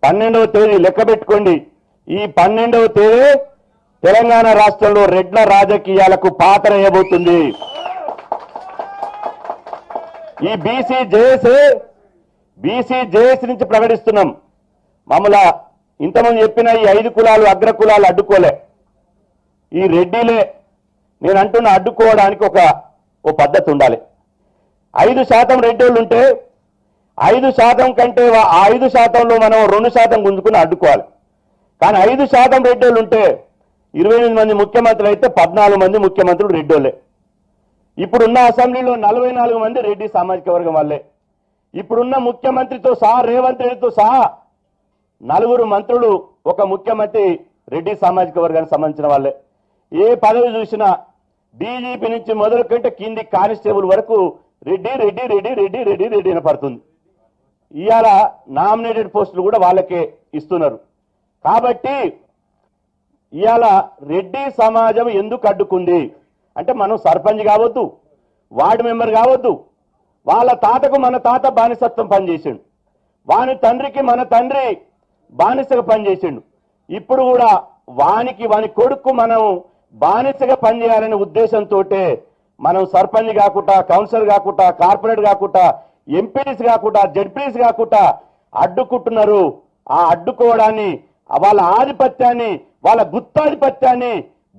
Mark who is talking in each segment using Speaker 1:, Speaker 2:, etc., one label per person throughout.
Speaker 1: 12వ తేదీ లెక్క పెట్టుకోండి. ఈ 12వ తేదీ తెలంగాణ రాష్ట్రంలో రెడ్ల రాజకీయాలకు పాత్ర వేయబోతుంది. ఈ బీసీ జేఏసీ నుంచి ప్రకటిస్తున్నాం. మమ్మల్ని ఇంతమంది చెప్పిన ఈ 5 కులాలు అగ్ర కులాలు అడ్డుకోలే, ఈ రెడ్డిలే. నేను అంటున్న అడ్డుకోవడానికి ఓ పద్ధతి ఉండాలి. 5% రెడ్డోళ్ళు ఉంటే 5% కంటే 5%లో మనం 2% గుంజుకుని అడ్డుకోవాలి. కానీ 5% రెడ్డోళ్ళు ఉంటే 28 మంది ముఖ్యమంత్రులు అయితే 14 మంది ముఖ్యమంత్రులు రెడ్డోళ్ళే. ఇప్పుడున్న అసెంబ్లీలో 44 మంది రెడ్డి సామాజిక వర్గం వాళ్ళే. ఇప్పుడున్న ముఖ్యమంత్రితో సహా రేవంత్ రెడ్డితో సహా 4 మంత్రులు ఒక ముఖ్యమంత్రి రెడ్డి సామాజిక వర్గానికి సంబంధించిన వాళ్ళే. ఏ పదవి చూసినా డీజీపీ నుంచి మొదలుకంటే కింది కానిస్టేబుల్ వరకు రెడ్డి రెడ్డి రెడ్డి రెడ్డి రెడ్డి రెడ్డి అని పడుతుంది. ఇవాళ నామినేటెడ్ పోస్టులు కూడా వాళ్ళకే ఇస్తున్నారు. కాబట్టి ఇవాళ రెడ్డి సమాజం ఎందుకు అడ్డుకుంది అంటే మనం సర్పంచ్ కావద్దు, వార్డు మెంబర్ కావద్దు. వాళ్ళ తాతకు మన తాత బానిసత్వం పనిచేసిండు, వాని తండ్రికి మన తండ్రి బానిసగా పనిచేసిండు. ఇప్పుడు కూడా వాని కొడుకు మనం బానిసగా పనిచేయాలనే ఉద్దేశంతో మనం సర్పంచ్ కాకుండా, కౌన్సిలర్ కాకుండా, కార్పొరేట్ కాకుండా, ఎంపీడీస్ కాకుండా, జడ్పీస్ కాకుండా అడ్డుకుంటున్నారు. ఆ అడ్డుకోవడాన్ని, వాళ్ళ ఆధిపత్యాన్ని, వాళ్ళ గుత్తాధిపత్యాన్ని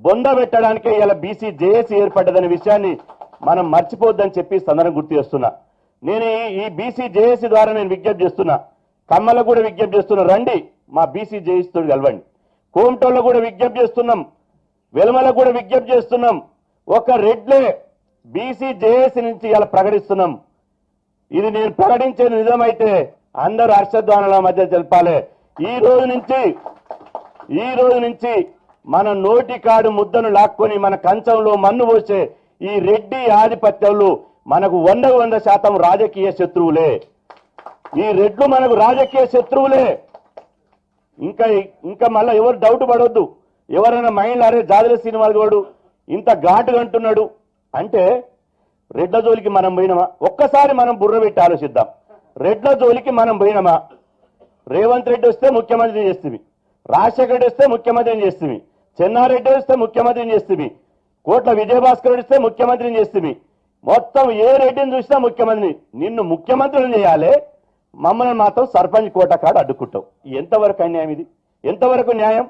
Speaker 1: బొందబెట్టడానికే ఇలా బీసీ జేఏసీ ఏర్పడ్డదనే విషయాన్ని మనం మర్చిపోద్దని చెప్పి సందర్భం గుర్తు చేస్తున్నా. నేను ఈ బీసీ జేఏసీ ద్వారా నేను విజ్ఞప్తి చేస్తున్నా, కమ్మలకు కూడా విజ్ఞప్తి చేస్తున్నా, రండి మా బీసీ జేఏసీతో కలవండి. కోమటోళ్ళకు కూడా విజ్ఞప్తి చేస్తున్నాం, వెలమలకు కూడా విజ్ఞప్తి చేస్తున్నాం. ఒక రెడ్లే బీసీ జేఏసీ నుంచి ఇలా ప్రకటిస్తున్నాం. ఇది నేను ప్రకటించేది నిజమైతే అందరూ హర్షధ్వానాల మధ్య తెలపాలి. ఈ రోజు నుంచి మన నోటి కాడు ముద్దను లాక్కొని మన కంచంలో మన్ను పోసే ఈ రెడ్డి ఆధిపత్యంలో మనకు 100% రాజకీయ శత్రువులే. ఈ రెడ్లు మనకు రాజకీయ శత్రువులే. ఇంకా మళ్ళీ ఎవరు డౌట్ పడవద్దు. ఎవరైనా మైండ్ అరే జాదుల సినిమాలు కూడా ఇంత ఘాటుగా అంటున్నాడు అంటే రెడ్ల జోలికి మనం పోయినామా? ఒక్కసారి మనం బుర్ర పెట్టి ఆలోచిద్దాం. రెడ్ల జోలికి మనం పోయినామా? రేవంత్ రెడ్డి వస్తే ముఖ్యమంత్రిని చేస్తుంది, రాజశేఖర రెడ్డి వస్తే ముఖ్యమంత్రిని చేస్తుంది, చెన్నారెడ్డి వస్తే ముఖ్యమంత్రిని చేస్తుంది, కోట్ల విజయభాస్కర్ రెడ్డి వస్తే ముఖ్యమంత్రిని చేస్తుంది. మొత్తం ఏ రెడ్డిని చూసినా ముఖ్యమంత్రిని. నిన్ను ముఖ్యమంత్రిని చేయాలి, మమ్మల్ని మాత్రం సర్పంచ్ కోట కాడ అడ్డుకుంటావు. ఎంతవరకు అన్యాయం ఇది? ఎంతవరకు న్యాయం?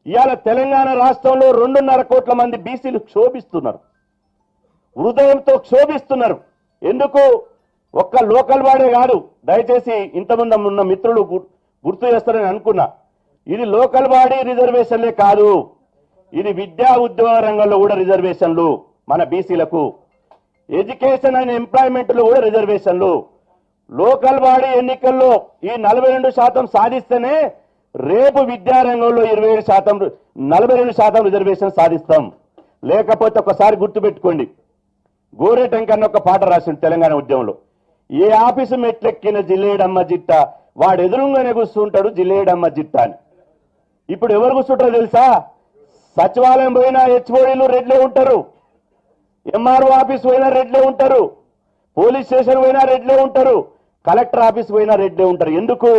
Speaker 1: ఇవాళ తెలంగాణ రాష్ట్రంలో 2.5 కోట్ల మంది బీసీలు క్షోభిస్తున్నారు, హృదయంతో క్షోభిస్తున్నారు. ఎందుకు? ఒక్క లోకల్ వాడే కాదు. దయచేసి ఇంతమంది ఉన్న మిత్రులు గుర్తు చేస్తారని అనుకున్నా. ఇది లోకల్ బాడీ రిజర్వేషన్లే కాదు, ఇది విద్యా ఉద్యోగ రంగంలో కూడా రిజర్వేషన్లు, మన బీసీలకు ఎడ్యుకేషన్ అండ్ ఎంప్లాయ్మెంట్లో కూడా రిజర్వేషన్లు. లోకల్ బాడీ ఎన్నికల్లో ఈ 42% సాధిస్తేనే రేపు విద్యారంగంలో 42% రిజర్వేషన్ సాధిస్తాం. లేకపోతే ఒకసారి గుర్తుపెట్టుకోండి, గోరేటంకన్న ఒక పాట రాసిండు తెలంగాణ ఉద్యమంలో, ఏ ఆఫీసు మెట్లెక్కిన జిల్లేడమ్మ జిట్ట వాడు ఎదురుగానే కూర్చుంటాడు జిల్లేడమ్మ జిట్ట అని. ఇప్పుడు ఎవరు కూర్చుంటారో తెలుసా? సచివాలయం పోయినా హెచ్ఓడీలు రెడ్లే ఉంటారు, ఎంఆర్ఓ ఆఫీస్ పోయినా రెడ్లే ఉంటారు, పోలీస్ స్టేషన్ పోయినా రెడ్లే ఉంటారు, కలెక్టర్ ఆఫీస్ పోయినా రెడ్లే ఉంటారు. ఎందుకు?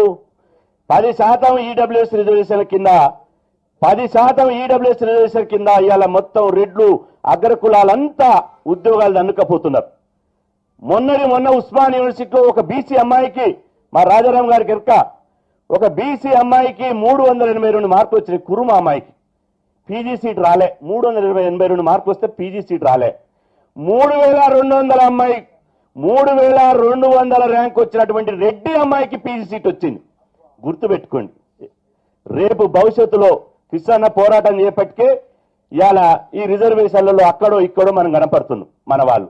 Speaker 1: 10% ఈడబ్ల్యూఎస్ రిజర్వేషన్ కింద 10% ఈడబ్ల్యూఎస్ రిజర్వేషన్ కింద ఇవాళ మొత్తం రెడ్లు అగ్ర కులాలంతా ఉద్యోగాలు అందుకపోతున్నారు. మొన్న ఉస్మాన్ యూనివర్సిటీలో ఒక బీసీ అమ్మాయికి, మా రాజారాం గారికి ఎరక, ఒక బీసీ అమ్మాయికి 382 మార్కులు వచ్చినాయి. కురుమ అమ్మాయికి పీజీ సీట్ రాలే. 382 మార్కులు వస్తే పీజీ సీట్ రాలే. 3200 అమ్మాయి 3200 ర్యాంక్ వచ్చినటువంటి రెడ్డి అమ్మాయికి పీజీ సీట్ వచ్చింది. గుర్తుపెట్టుకోండి. రేపు భవిష్యత్తులో కిసాన్ పోరాటం చేపట్టికే ఇవాళ ఈ రిజర్వేషన్లలో అక్కడో ఇక్కడో మనం కనపడుతున్నాం మన వాళ్ళు.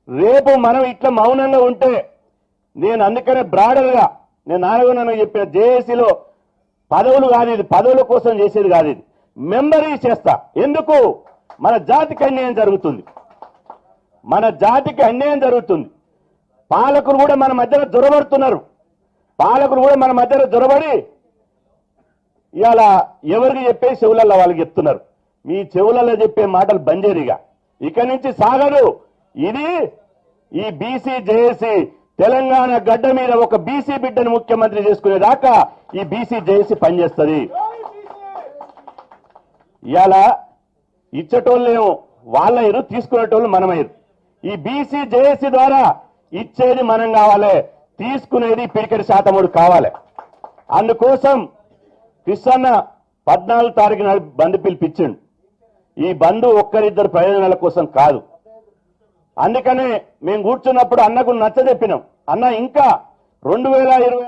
Speaker 1: రేపు మనం ఇట్లా మౌనంగా ఉంటే, నేను అందుకనే బ్రాడర్గా నేను నాలుగునని చెప్పిన జేఏసీలో పదవులు కాదు, ఇది పదవుల కోసం చేసేది కాదు, ఇది మెంబరీ చేస్తా. ఎందుకు? మన జాతికి అన్యాయం జరుగుతుంది, మన జాతికి అన్యాయం జరుగుతుంది. పాలకులు కూడా మన మధ్యలో జొరబడుతున్నారు. పాలకులు కూడా మన మధ్యలో జొరబడి ఇవాళ ఎవరికి చెప్పే చెవులలో వాళ్ళకి చెప్తున్నారు. మీ చెవులలో చెప్పే మాటలు బంజేరిగా ఇక నుంచి సాగదు. ఇది ఈ బీసీ జేఏసీ తెలంగాణ గడ్డ మీద ఒక బీసీ బిడ్డను ముఖ్యమంత్రి చేసుకునేదాకా ఈ బీసీ జేఏసీ పనిచేస్తుంది. ఇవాళ ఇచ్చేటోళ్ళేమో వాళ్ళయ్యారు, తీసుకునేటోళ్ళు మనమయ్యారు. ఈ బీసీ జేఏసీ ద్వారా ఇచ్చేది మనం కావాలి, తీసుకునేది పిడికెడి శాతముడు కావాలి. అందుకోసం కృష్ణన్న 14 తారీఖు నాడు బంద్ పిలిపించిండు. ఈ బంద్ ఒక్కరిద్దరు ప్రయోజనాల కోసం కాదు. అందుకనే మేము కూర్చున్నప్పుడు అన్నకు నచ్చజెప్పినాం, అన్న ఇంకా 2026